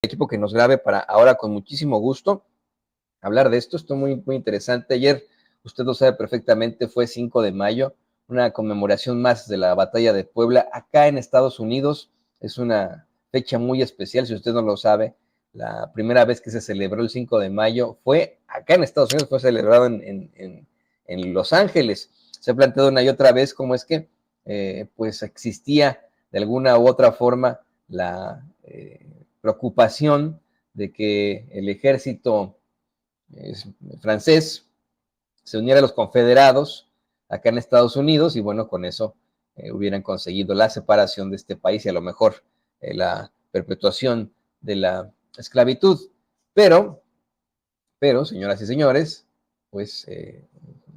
equipo que nos grabe para ahora con muchísimo gusto hablar de esto. Esto muy interesante. Ayer, usted lo sabe perfectamente, fue 5 de mayo, una conmemoración más de la batalla de Puebla acá en Estados Unidos. Es una fecha muy especial, si usted no lo sabe. La primera vez que se celebró el 5 de mayo fue acá en Estados Unidos, fue celebrado en Los Ángeles. Se ha planteado una y otra vez cómo es que pues existía de alguna u otra forma la preocupación de que el ejército francés se uniera a los confederados acá en Estados Unidos y bueno, con eso hubieran conseguido la separación de este país y a lo mejor la perpetuación de la esclavitud. Pero, señoras y señores, pues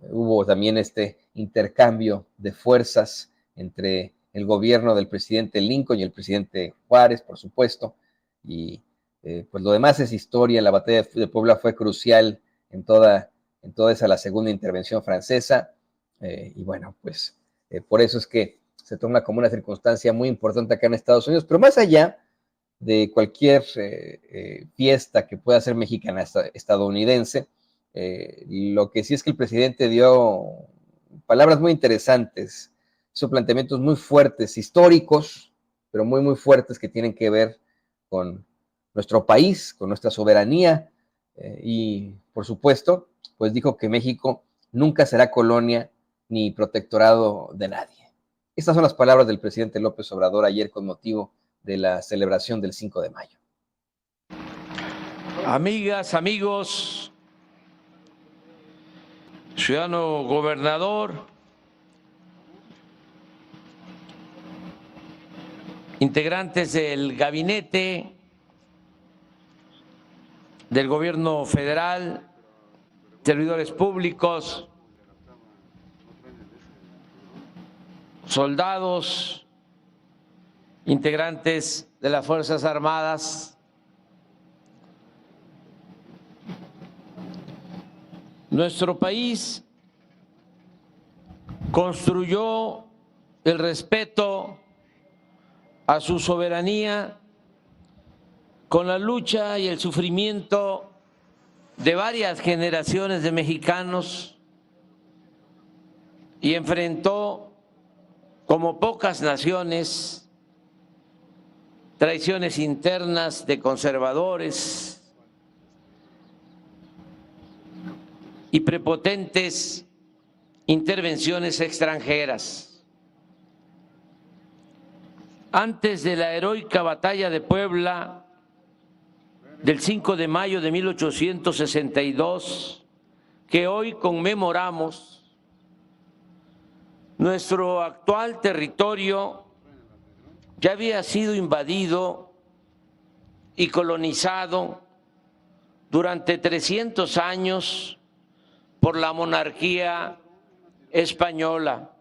hubo también este intercambio de fuerzas entre el gobierno del presidente Lincoln y el presidente Juárez, por supuesto, y pues lo demás es historia. La batalla de Puebla fue crucial en toda esa la segunda intervención francesa, y bueno, pues por eso es que se toma como una circunstancia muy importante acá en Estados Unidos, pero más allá de cualquier fiesta que pueda ser mexicana, estadounidense, lo que sí es que el presidente dio palabras muy interesantes, hizo planteamientos muy fuertes, históricos, pero muy fuertes que tienen que ver con nuestro país, con nuestra soberanía, y por supuesto, pues dijo que México nunca será colonia ni protectorado de nadie. Estas son las palabras del presidente López Obrador ayer con motivo de la celebración del 5 de mayo. Amigas, amigos, ciudadano gobernador, integrantes del gabinete del gobierno federal, servidores públicos, soldados, integrantes de las Fuerzas Armadas, nuestro país construyó el respeto a su soberanía con la lucha y el sufrimiento de varias generaciones de mexicanos y enfrentó, como pocas naciones, traiciones internas de conservadores y prepotentes intervenciones extranjeras. Antes de la heroica batalla de Puebla del 5 de mayo de 1862, que hoy conmemoramos, nuestro actual territorio ya había sido invadido y colonizado durante 300 años por la monarquía española.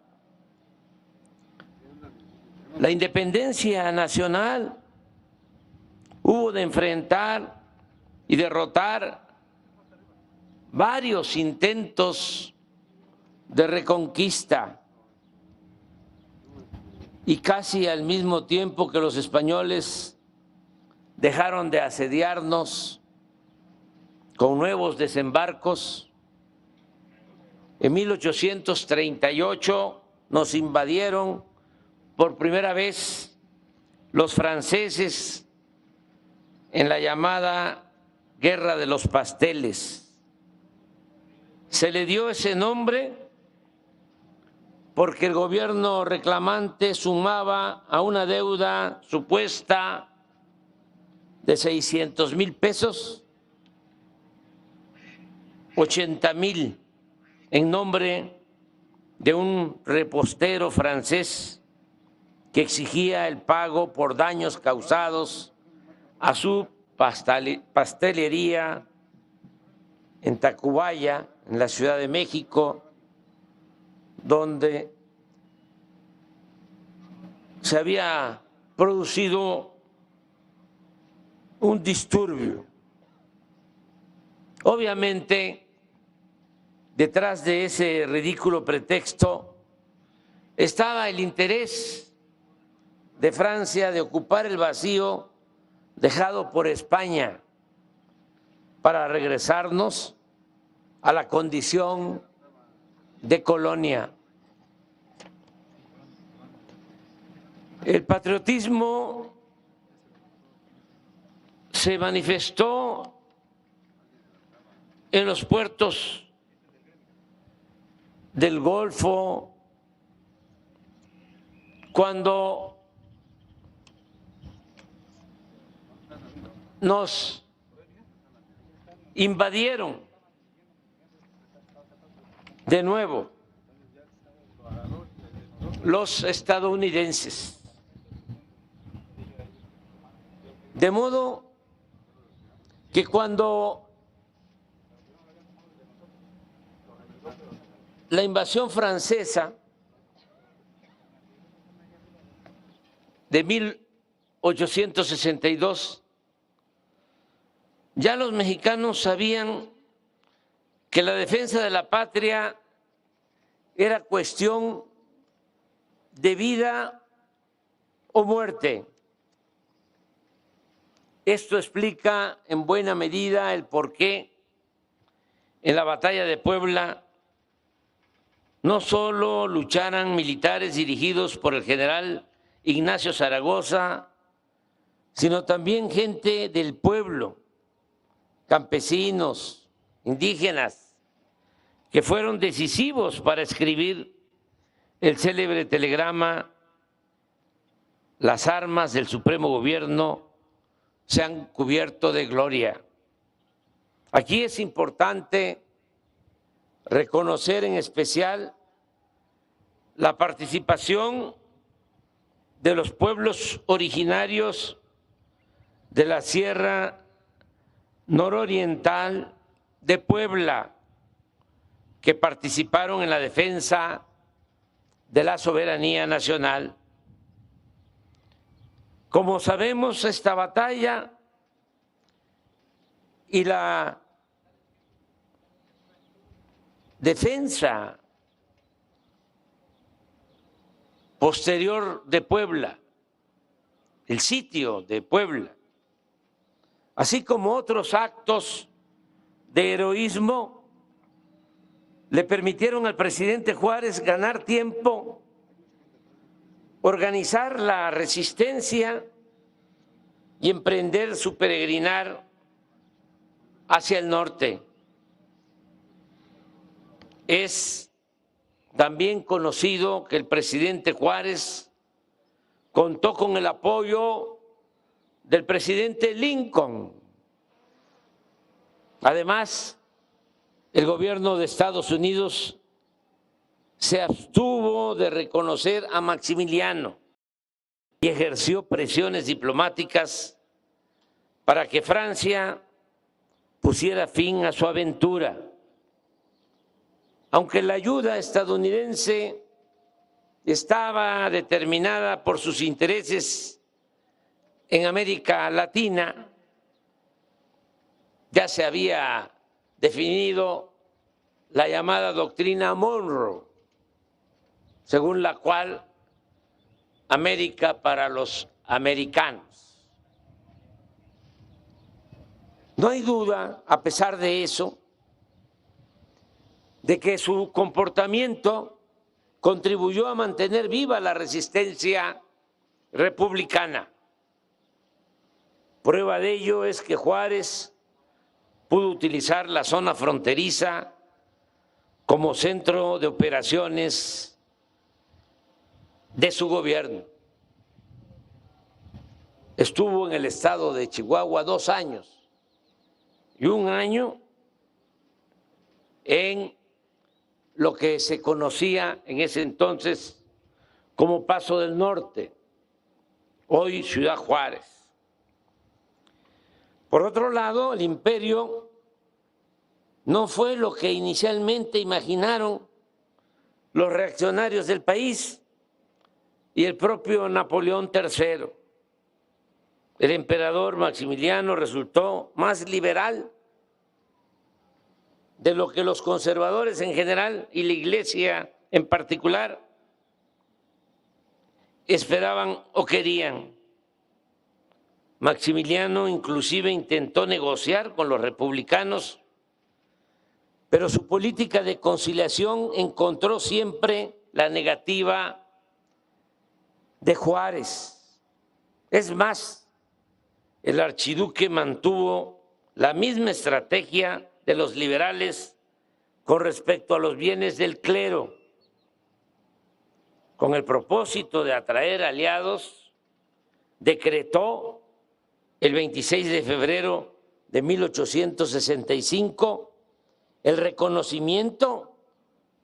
La independencia nacional hubo de enfrentar y derrotar varios intentos de reconquista, y casi al mismo tiempo que los españoles dejaron de asediarnos con nuevos desembarcos, en 1838 nos invadieron por primera vez los franceses en la llamada Guerra de los Pasteles. Se le dio ese nombre porque el gobierno reclamante sumaba a una deuda supuesta de 600,000 pesos, 80,000 en nombre de un repostero francés que exigía el pago por daños causados a su pastelería en Tacubaya, en la Ciudad de México, donde se había producido un disturbio. Obviamente, detrás de ese ridículo pretexto estaba el interés de Francia de ocupar el vacío dejado por España para regresarnos a la condición de colonia. El patriotismo se manifestó en los puertos del Golfo cuando nos invadieron de nuevo los estadounidenses. De modo que cuando la invasión francesa de 1862, ya los mexicanos sabían que la defensa de la patria era cuestión de vida o muerte. Esto explica en buena medida el por qué en la batalla de Puebla no solo lucharan militares dirigidos por el general Ignacio Zaragoza, sino también gente del pueblo, campesinos, indígenas, que fueron decisivos para escribir el célebre telegrama: las armas del Supremo Gobierno se han cubierto de gloria. Aquí es importante reconocer en especial la participación de los pueblos originarios de la Sierra Nororiental de Puebla, que participaron en la defensa de la soberanía nacional. Como sabemos, esta batalla y la defensa posterior de Puebla, el sitio de Puebla, así como otros actos de heroísmo, le permitieron al presidente Juárez ganar tiempo, organizar la resistencia y emprender su peregrinar hacia el norte. Es también conocido que el presidente Juárez contó con el apoyo del presidente Lincoln. Además, el gobierno de Estados Unidos se abstuvo de reconocer a Maximiliano y ejerció presiones diplomáticas para que Francia pusiera fin a su aventura. Aunque la ayuda estadounidense estaba determinada por sus intereses en América Latina, ya se había definido la llamada doctrina Monroe, según la cual América para los americanos. No hay duda, a pesar de eso, de que su comportamiento contribuyó a mantener viva la resistencia republicana. Prueba de ello es que Juárez pudo utilizar la zona fronteriza como centro de operaciones de su gobierno. Estuvo en el estado de Chihuahua 2 años y 1 año en lo que se conocía en ese entonces como Paso del Norte, hoy Ciudad Juárez. Por otro lado, el imperio no fue lo que inicialmente imaginaron los reaccionarios del país y el propio Napoleón III. El emperador Maximiliano resultó más liberal de lo que los conservadores en general y la Iglesia en particular esperaban o querían. Maximiliano inclusive intentó negociar con los republicanos, pero su política de conciliación encontró siempre la negativa de Juárez. Es más, el archiduque mantuvo la misma estrategia de los liberales con respecto a los bienes del clero, con el propósito de atraer aliados, decretó el 26 de febrero de 1865 el reconocimiento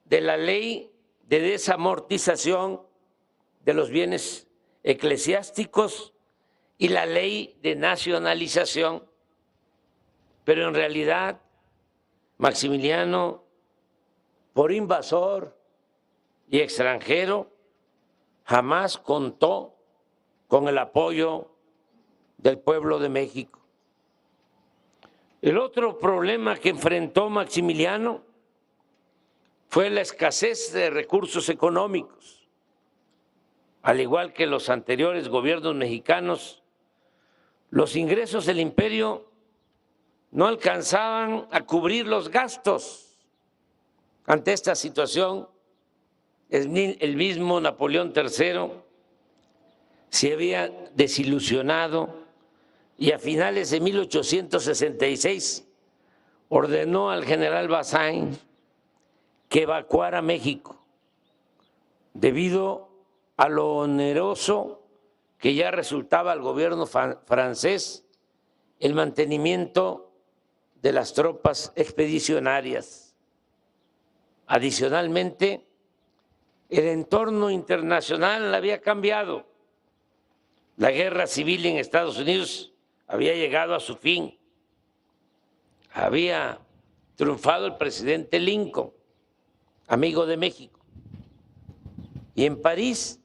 de la ley de desamortización de los bienes eclesiásticos y la ley de nacionalización. Pero en realidad, Maximiliano, por invasor y extranjero, jamás contó con el apoyo del pueblo de México. El otro problema que enfrentó Maximiliano fue la escasez de recursos económicos. Al igual que los anteriores gobiernos mexicanos, los ingresos del imperio no alcanzaban a cubrir los gastos. Ante esta situación, el mismo Napoleón III se había desilusionado y a finales de 1866 ordenó al general Bazaine que evacuara México debido a lo oneroso que ya resultaba al gobierno francés el mantenimiento de las tropas expedicionarias. Adicionalmente, el entorno internacional había cambiado. La guerra civil en Estados Unidos había llegado a su fin. Había triunfado el presidente Lincoln, amigo de México. Y en París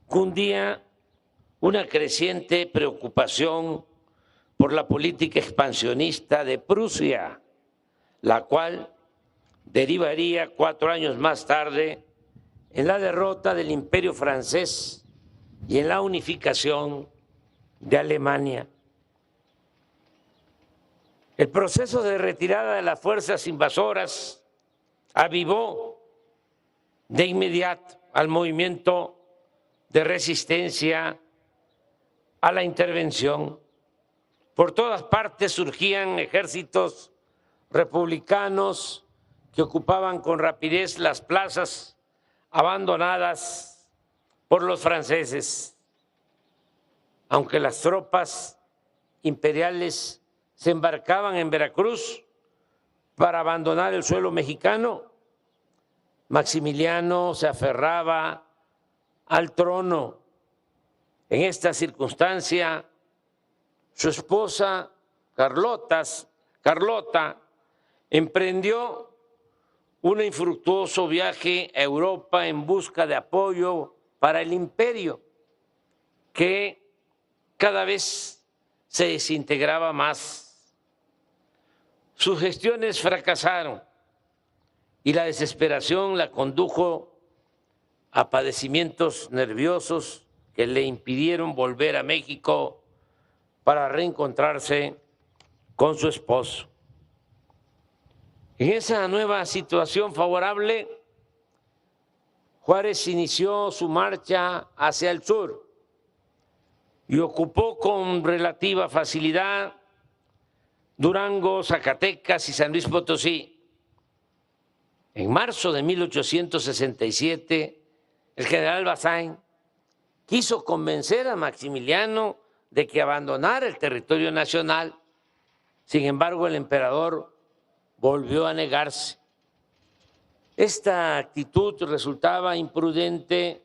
cundía una creciente preocupación por la política expansionista de Prusia, la cual derivaría 4 años más tarde en la derrota del Imperio francés y en la unificación de Alemania. El proceso de retirada de las fuerzas invasoras avivó de inmediato al movimiento de resistencia a la intervención. Por todas partes surgían ejércitos republicanos que ocupaban con rapidez las plazas abandonadas por los franceses. Aunque las tropas imperiales se embarcaban en Veracruz para abandonar el suelo mexicano, Maximiliano se aferraba al trono. En esta circunstancia, su esposa Carlota emprendió un infructuoso viaje a Europa en busca de apoyo para el imperio, que cada vez se desintegraba más. Sus gestiones fracasaron y la desesperación la condujo a padecimientos nerviosos que le impidieron volver a México para reencontrarse con su esposo. En esa nueva situación favorable, Juárez inició su marcha hacia el sur y ocupó con relativa facilidad Durango, Zacatecas y San Luis Potosí. En marzo de 1867, el general Bazaine quiso convencer a Maximiliano de que abandonara el territorio nacional. Sin embargo, el emperador volvió a negarse. Esta actitud resultaba imprudente,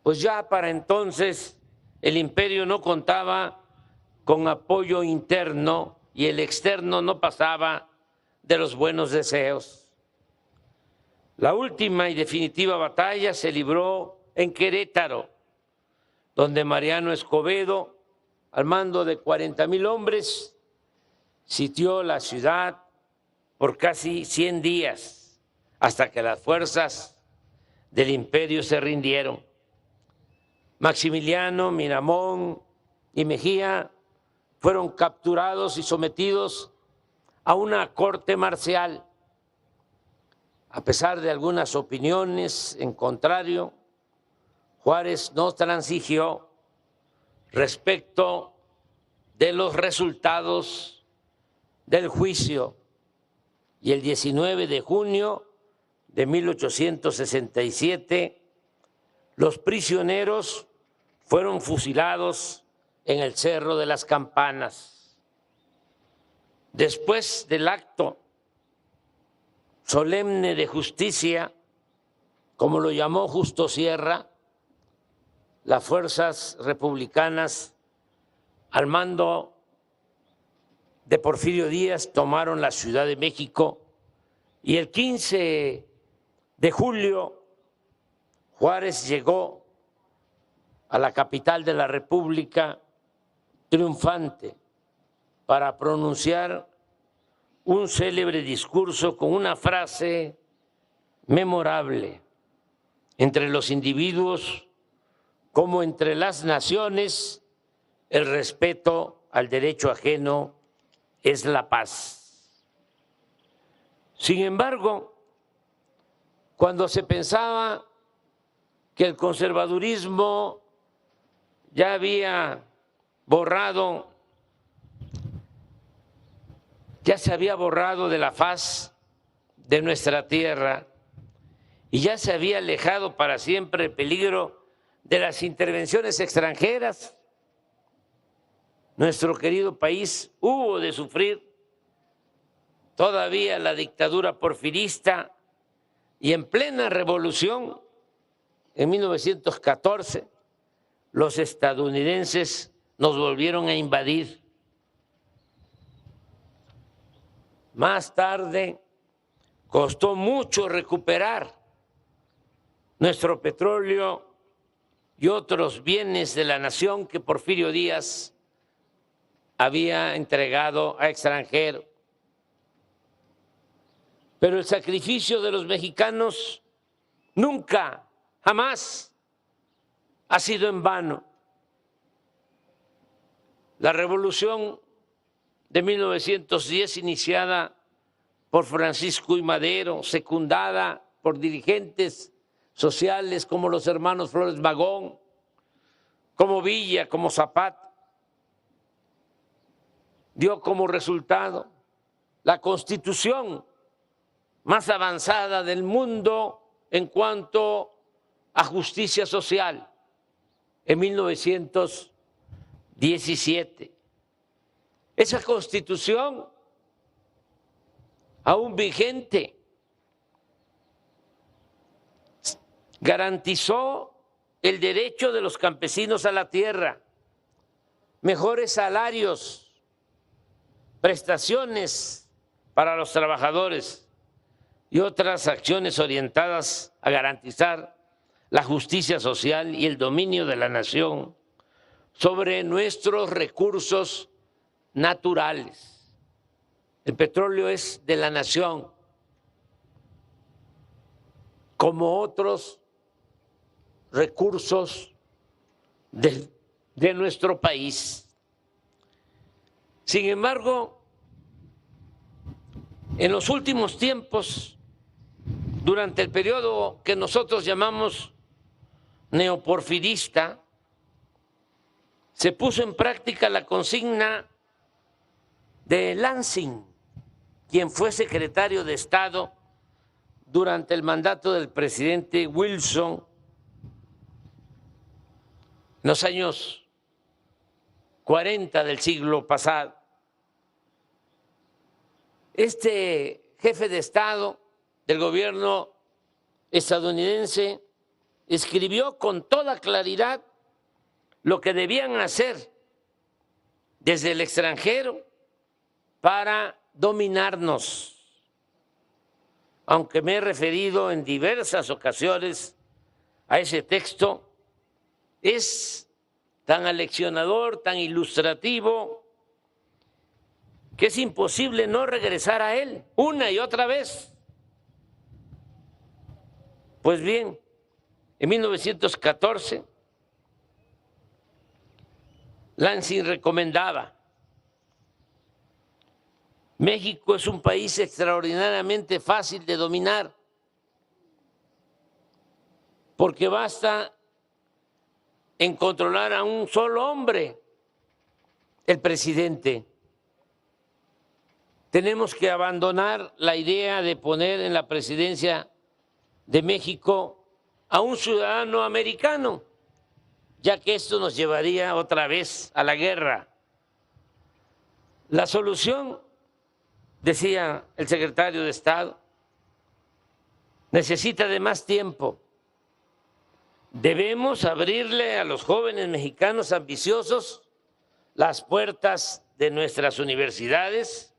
pues ya para entonces el imperio no contaba con apoyo interno y el externo no pasaba de los buenos deseos. La última y definitiva batalla se libró en Querétaro, donde Mariano Escobedo, al mando de 40,000 hombres, sitió la ciudad por casi 100 días, hasta que las fuerzas del imperio se rindieron. Maximiliano, Miramón y Mejía fueron capturados y sometidos a una corte marcial. A pesar de algunas opiniones en contrario, Juárez no transigió respecto de los resultados del juicio y el 19 de junio de 1867 los prisioneros fueron fusilados en el Cerro de las Campanas. Después del acto solemne de justicia, como lo llamó Justo Sierra, las fuerzas republicanas al mando de Porfirio Díaz tomaron la Ciudad de México y el 15 de julio Juárez llegó a la capital de la República triunfante para pronunciar un célebre discurso con una frase memorable: entre los individuos como entre las naciones, el respeto al derecho ajeno es la paz. Sin embargo, cuando se pensaba que el conservadurismo ya había borrado, ya se había borrado de la faz de nuestra tierra y ya se había alejado para siempre el peligro de las intervenciones extranjeras, nuestro querido país hubo de sufrir todavía la dictadura porfirista y en plena revolución, en 1914, los estadounidenses nos volvieron a invadir. Más tarde costó mucho recuperar nuestro petróleo y otros bienes de la nación que Porfirio Díaz había entregado a extranjeros. Pero el sacrificio de los mexicanos nunca, jamás ha sido en vano. La revolución de 1910, iniciada por Francisco I. Madero, secundada por dirigentes sociales como los hermanos Flores Magón, como Villa, como Zapata, dio como resultado la Constitución más avanzada del mundo en cuanto a justicia social en 1917. Esa Constitución, aún vigente, garantizó el derecho de los campesinos a la tierra, mejores salarios, prestaciones para los trabajadores y otras acciones orientadas a garantizar la justicia social y el dominio de la nación sobre nuestros recursos naturales. El petróleo es de la nación, como otros recursos de nuestro país. Sin embargo, en los últimos tiempos, durante el periodo que nosotros llamamos neoporfirista, se puso en práctica la consigna de Lansing, quien fue secretario de Estado durante el mandato del presidente Wilson en los años 40 del siglo pasado. Este jefe de Estado del gobierno estadounidense escribió con toda claridad lo que debían hacer desde el extranjero para dominarnos. Aunque me he referido en diversas ocasiones a ese texto, es tan aleccionador, tan ilustrativo, que es imposible no regresar a él una y otra vez. Pues bien, en 1914, Lansing recomendaba México es un país extraordinariamente fácil de dominar, porque basta en controlar a un solo hombre, el presidente. Tenemos que abandonar la idea de poner en la presidencia de México a un ciudadano americano, ya que esto nos llevaría otra vez a la guerra. La solución, decía el secretario de Estado, necesita de más tiempo. Debemos abrirle a los jóvenes mexicanos ambiciosos las puertas de nuestras universidades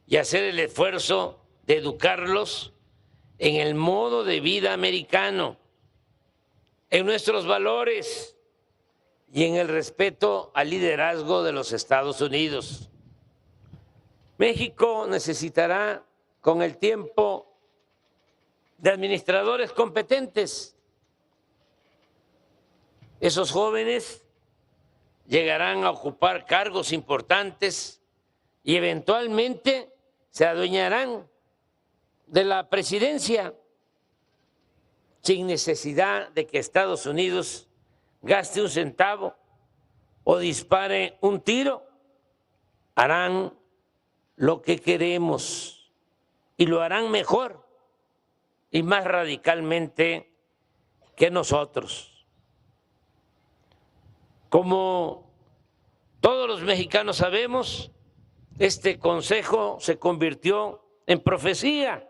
y hacer el esfuerzo de educarlos en el modo de vida americano, en nuestros valores y en el respeto al liderazgo de los Estados Unidos. México necesitará con el tiempo de administradores competentes. Esos jóvenes llegarán a ocupar cargos importantes y eventualmente se adueñarán de la presidencia sin necesidad de que Estados Unidos gaste un centavo o dispare un tiro. Harán lo que queremos y lo harán mejor y más radicalmente que nosotros. Como todos los mexicanos sabemos, este consejo se convirtió en profecía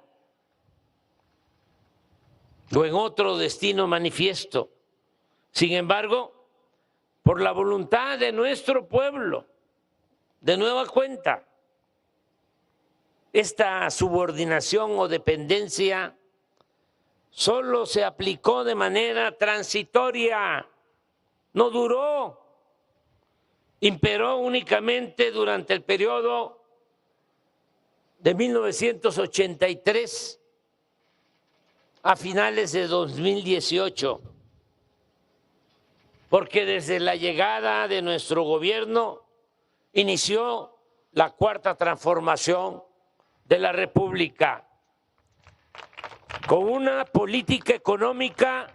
o en otro destino manifiesto. Sin embargo, por la voluntad de nuestro pueblo, de nueva cuenta, esta subordinación o dependencia solo se aplicó de manera transitoria, no duró, imperó únicamente durante el periodo de 1983 a finales de 2018, porque desde la llegada de nuestro gobierno inició la cuarta transformación de la República, con una política económica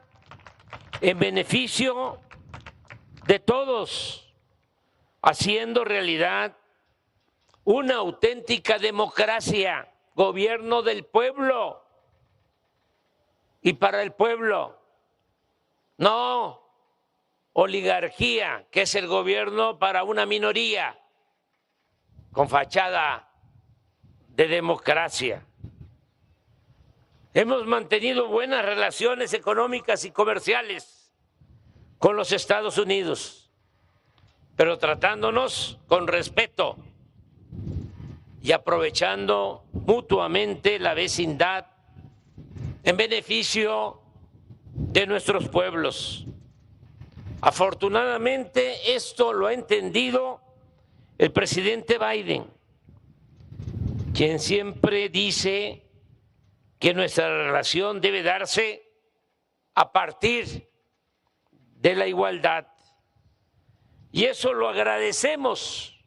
en beneficio de todos, haciendo realidad una auténtica democracia, gobierno del pueblo y para el pueblo, no oligarquía, que es el gobierno para una minoría con fachada de democracia. Hemos mantenido buenas relaciones económicas y comerciales con los Estados Unidos, pero tratándonos con respeto y aprovechando mutuamente la vecindad en beneficio de nuestros pueblos. Afortunadamente, esto lo ha entendido el presidente Biden, quien siempre dice que nuestra relación debe darse a partir de la igualdad. Y eso lo agradecemos,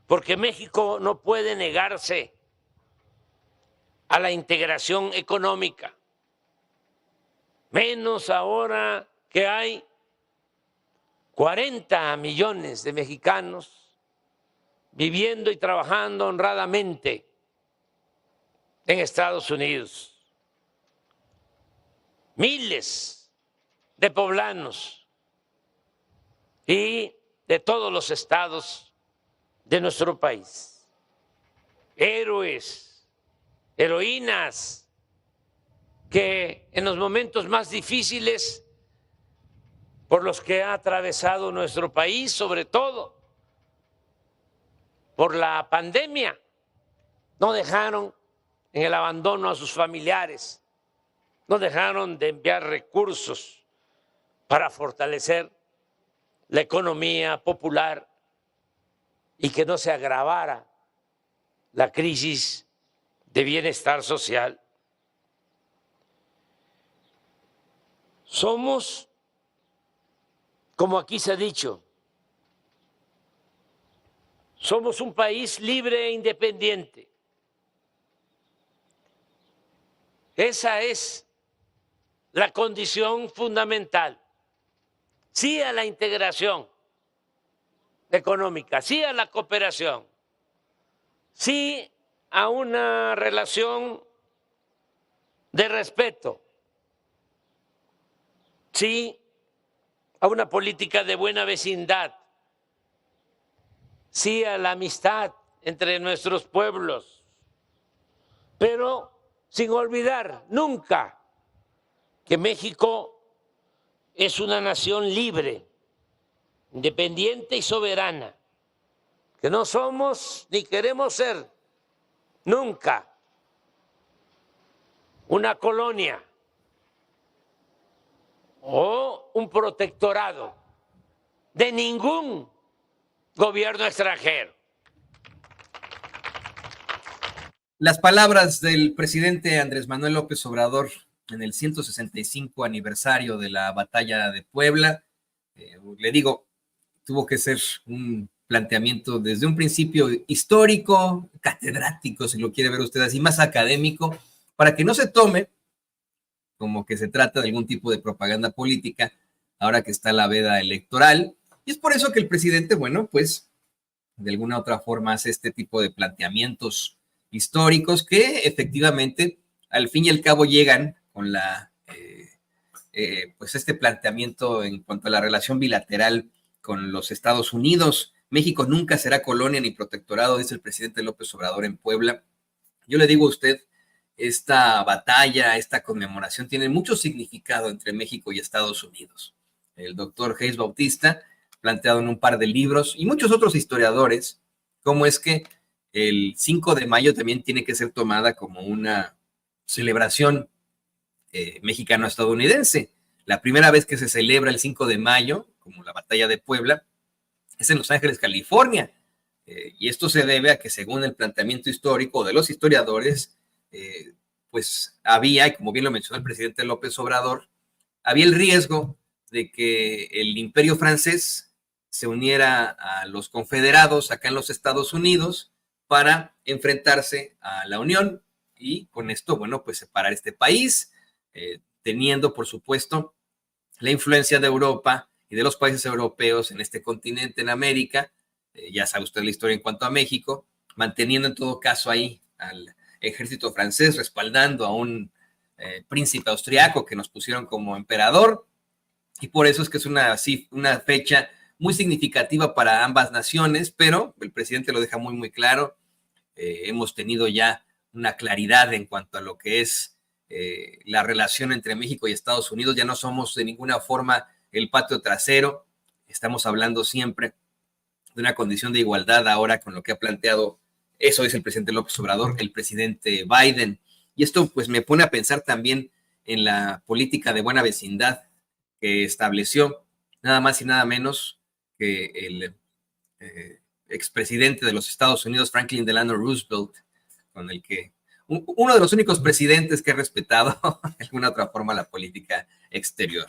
porque México no puede negarse a la integración económica, menos ahora que hay 40 millones de mexicanos viviendo y trabajando honradamente en Estados Unidos. Miles de poblanos y de todos los estados de nuestro país. Héroes, heroínas, que en los momentos más difíciles por los que ha atravesado nuestro país, sobre todo por la pandemia, no dejaron en el abandono a sus familiares, no dejaron de enviar recursos para fortalecer la economía popular y que no se agravara la crisis de bienestar social. Somos, como aquí se ha dicho, somos un país libre e independiente. Esa es la condición fundamental. Sí a la integración económica, sí a la cooperación, sí a una relación de respeto, sí a una política de buena vecindad, sí a la amistad entre nuestros pueblos, pero sin olvidar nunca que México es una nación libre, independiente y soberana, que no somos ni queremos ser nunca una colonia o un protectorado de ningún gobierno extranjero. Las palabras del presidente Andrés Manuel López Obrador en el 165 aniversario de la batalla de Puebla, le digo, tuvo que ser un planteamiento desde un principio histórico, catedrático, si lo quiere ver usted así, más académico, para que no se tome como que se trata de algún tipo de propaganda política, ahora que está la veda electoral. Y es por eso que el presidente, bueno, pues de alguna otra forma hace este tipo de planteamientos históricos que efectivamente al fin y al cabo llegan con la pues este planteamiento en cuanto a la relación bilateral con los Estados Unidos. México nunca será colonia ni protectorado, dice el presidente López Obrador en Puebla. Yo le digo a usted, esta batalla, esta conmemoración tiene mucho significado entre México y Estados Unidos. El doctor Hayes Bautista, planteado en un par de libros, y muchos otros historiadores, cómo es que el 5 de mayo también tiene que ser tomada como una celebración mexicano-estadounidense. La primera vez que se celebra el 5 de mayo, como la batalla de Puebla, es en Los Ángeles, California. Y esto se debe a que, según el planteamiento histórico de los historiadores, pues había, y como bien lo mencionó el presidente López Obrador, había el riesgo de que el imperio francés se uniera a los confederados acá en los Estados Unidos para enfrentarse a la Unión y con esto, bueno, pues separar este país, teniendo, por supuesto, la influencia de Europa y de los países europeos en este continente, en América. Ya sabe usted la historia en cuanto a México, manteniendo en todo caso ahí al ejército francés, respaldando a un príncipe austriaco que nos pusieron como emperador, y por eso es que es una fecha muy significativa para ambas naciones, pero el presidente lo deja muy, muy claro. Hemos tenido ya una claridad en cuanto a lo que es la relación entre México y Estados Unidos. Ya no somos de ninguna forma el patio trasero, estamos hablando siempre de una condición de igualdad ahora con lo que ha planteado, eso dice el presidente López Obrador, el presidente Biden. Y esto pues me pone a pensar también en la política de buena vecindad que estableció nada más y nada menos que el expresidente de los Estados Unidos, Franklin Delano Roosevelt, con el que uno de los únicos presidentes que ha respetado de alguna otra forma la política exterior.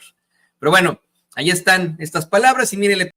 Pero bueno, ahí están estas palabras y mírenle.